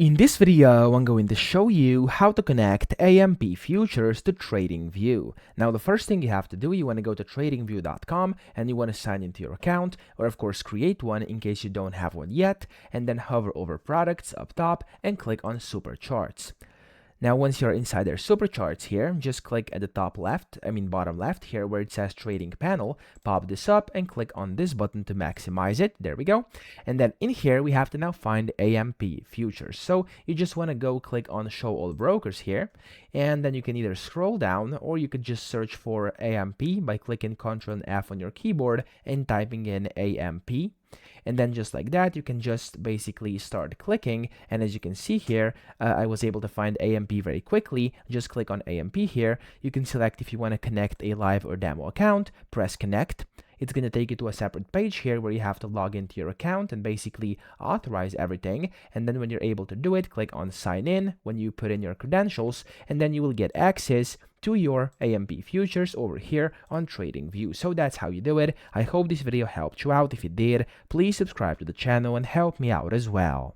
In this video, I'm going to show you how to connect AMP futures to TradingView. Now, the first thing you have to do, you want to go to tradingview.com and you want to sign into your account, or of course create one in case you don't have one yet, and then hover over products up top and click on super charts. Now, once you're inside their super charts here, just click at the bottom left here where it says trading panel, pop this up and click on this button to maximize it. There we go. And then in here, we have to now find AMP futures. So you just want to go click on show all brokers here. And then you can either scroll down or you could just search for AMP by clicking Ctrl and F on your keyboard and typing in AMP. And then just like that, you can just basically start clicking. And as you can see here, I was able to find AMP very quickly. Just click on AMP here. You can select if you want to connect a live or demo account, press connect. It's going to take you to a separate page here where you have to log into your account and basically authorize everything. And then when you're able to do it, click on sign in when you put in your credentials, and then you will get access to your AMP futures over here on TradingView. So that's how you do it. I hope this video helped you out. If it did, please subscribe to the channel and help me out as well.